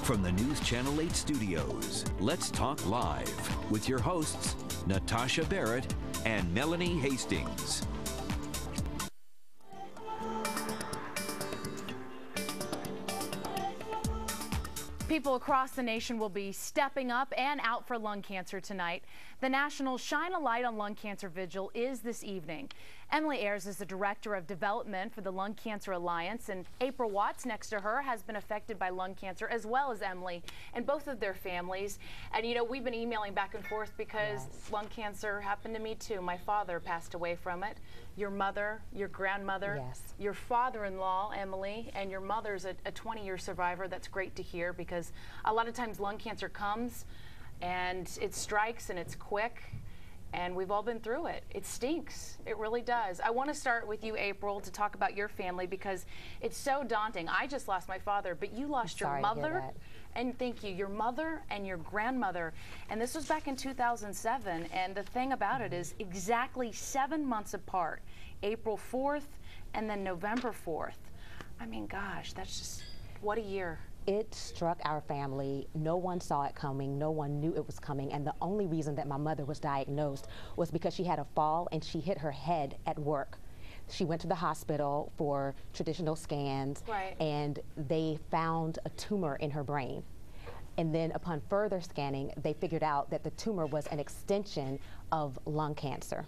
From the News Channel 8 studios, let's talk live with your hosts, Natasha Barrett and Melanie Hastings. People across the nation will be stepping up and out for lung cancer tonight. The National Shine a Light on Lung Cancer Vigil is this evening. Emily Eyres is the Director of Development for the Lung Cancer Alliance, and April Watts next to her has been affected by lung cancer, as well as Emily and both of their families. And you know, we've been emailing back and forth because lung cancer happened to me too. My father passed away from it. Your mother, your grandmother, your father-in-law, Emily, and your mother's a 20-year survivor. That's great to hear, because a lot of times lung cancer comes and it strikes and it's quick, and we've all been through it. It stinks. It really does. I want to start with you, April, to talk about your family, because it's so daunting. I just lost my father, but you lost your mother. And thank you, your mother and your grandmother. And this was back in 2007. And the thing about it is exactly 7 months apart, April 4th and then November 4th. I mean, gosh, that's just, what a year. It struck our family. No one saw it coming. No one knew it was coming. And the only reason that my mother was diagnosed was because she had a fall and she hit her head at work. She went to the hospital for traditional scans, and they found a tumor in her brain. And then upon further scanning, they figured out that the tumor was an extension of lung cancer.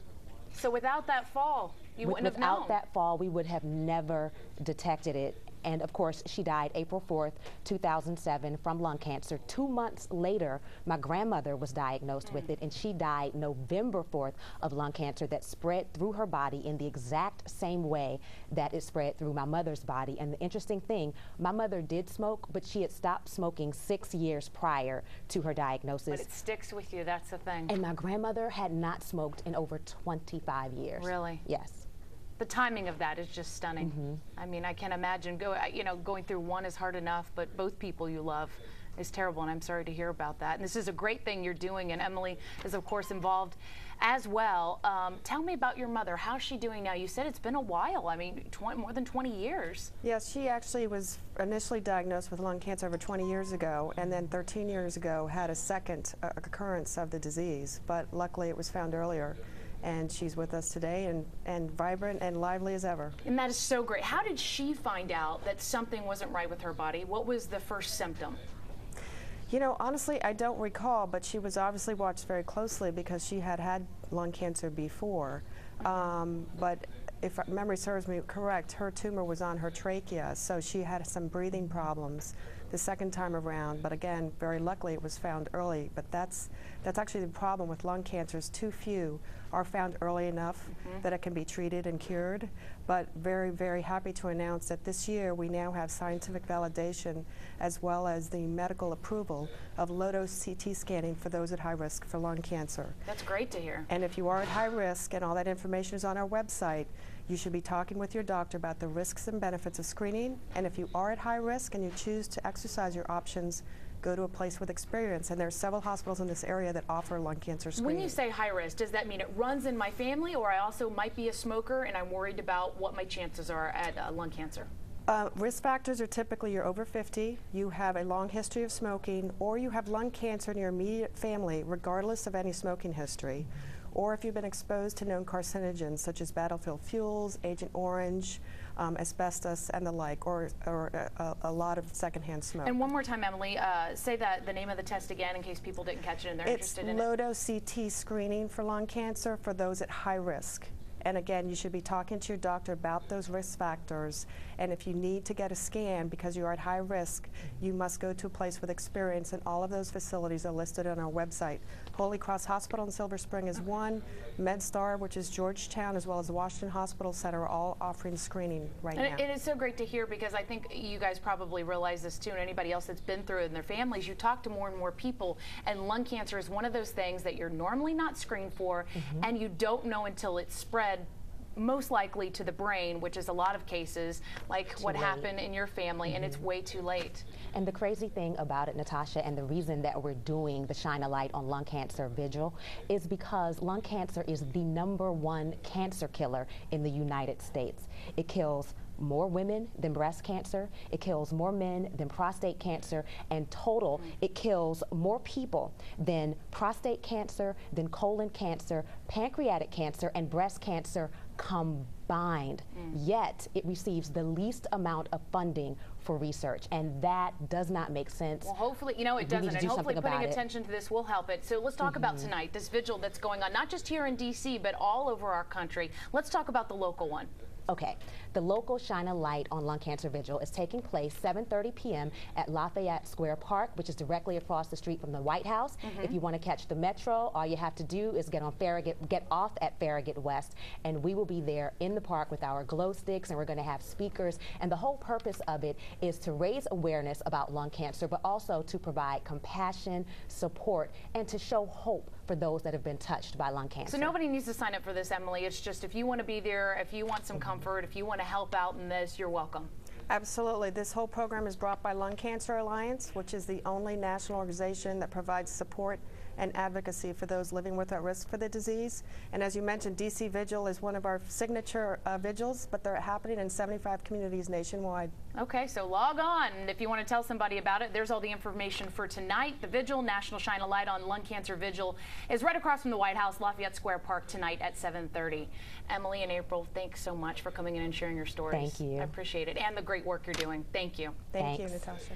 So without that fall, you wouldn't have known. Without that fall, we would have never detected it. And of course, she died April 4th, 2007 from lung cancer. 2 months later, my grandmother was diagnosed with it, and she died November 4th of lung cancer that spread through her body in the exact same way that it spread through my mother's body. And the interesting thing, my mother did smoke, but she had stopped smoking 6 years prior to her diagnosis. But it sticks with you, that's the thing. And my grandmother had not smoked in over 25 years. Really? Yes. The timing of that is just stunning. I mean, I can't imagine going through one is hard enough, but both people you love is terrible, and I'm sorry to hear about that. And this is a great thing you're doing, and Emily is, of course, involved as well. Tell me about your mother. How's she doing now? You said it's been a while. I mean, more than 20 years. Yes, she actually was initially diagnosed with lung cancer over 20 years ago, and then 13 years ago had a second occurrence of the disease, but luckily it was found earlier. And she's with us today and vibrant and lively as ever. And that is so great. How did she find out that something wasn't right with her body? What was the first symptom? You know, honestly, I don't recall, but she was obviously watched very closely because she had had lung cancer before. But if memory serves me correct, her tumor was on her trachea, so she had some breathing problems the second time around. But again, very luckily it was found early. But that's actually the problem with lung cancers. Too few are found early enough that it can be treated and cured. But very, very happy to announce that this year we now have scientific validation as well as the medical approval of low-dose CT scanning for those at high risk for lung cancer. That's great to hear. And if you are at high risk, and all that information is on our website, you should be talking with your doctor about the risks and benefits of screening. And if you are at high risk and you choose to exercise your options, go to a place with experience. And there are several hospitals in this area that offer lung cancer screening. When you say high risk, does that mean it runs in my family, or I also might be a smoker and I'm worried about what my chances are at lung cancer? Risk factors are typically you're over 50, you have a long history of smoking, or you have lung cancer in your immediate family regardless of any smoking history, or if you've been exposed to known carcinogens such as battlefield fuels, Agent Orange, asbestos, and the like, or a lot of secondhand smoke. And one more time, Emily, say the name of the test again in case people didn't catch it and they're interested in it. It's low-dose CT screening for lung cancer for those at high risk. And again, you should be talking to your doctor about those risk factors. And if you need to get a scan because you are at high risk, you must go to a place with experience, and all of those facilities are listed on our website. Holy Cross Hospital in Silver Spring is one. MedStar, which is Georgetown, as well as the Washington Hospital Center, are all offering screening right now. It is so great to hear, because I think you guys probably realize this too, and anybody else that's been through it in their families, you talk to more and more people, and lung cancer is one of those things that you're normally not screened for, and you don't know until it's spread most likely to the brain, which is a lot of cases like what happened in your family, and it's way too late. And the crazy thing about it, Natasha, and the reason that we're doing the Shine a Light on Lung Cancer Vigil is because lung cancer is the #1 cancer killer in the United States. It kills more women than breast cancer, it kills more men than prostate cancer, and total, it kills more people than prostate cancer, than colon cancer, pancreatic cancer, and breast cancer combined. Yet it receives the least amount of funding for research, and that does not make sense. Well, hopefully, you know, it doesn't, and hopefully putting attention to this will help it. So let's talk about tonight, this vigil that's going on, not just here in D.C., but all over our country. Let's talk about the local one. Okay, the local Shine a Light on Lung Cancer Vigil is taking place 7:30 p.m. at Lafayette Square Park, which is directly across the street from the White House. If you want to catch the Metro, all you have to do is get off at Farragut West, and we will be there in the park with our glow sticks, and we're going to have speakers. And the whole purpose of it is to raise awareness about lung cancer, but also to provide compassion, support, and to show hope for those that have been touched by lung cancer. So nobody needs to sign up for this, Emily. It's just if you want to be there, if you want some comfort, if you want to help out in this, you're welcome. Absolutely. This whole program is brought by Lung Cancer Alliance, which is the only national organization that provides support and advocacy for those living with at risk for the disease. And as you mentioned, DC Vigil is one of our signature vigils, but they're happening in 75 communities nationwide. Okay, so log on, and if you want to tell somebody about it, there's all the information for tonight. The Vigil, National Shine a Light on Lung Cancer Vigil, is right across from the White House, Lafayette Square Park, tonight at 7:30. Emily and April, thanks so much for coming in and sharing your stories. Thank you. I appreciate it, and the great work you're doing. Thank you. Thank you, Natasha.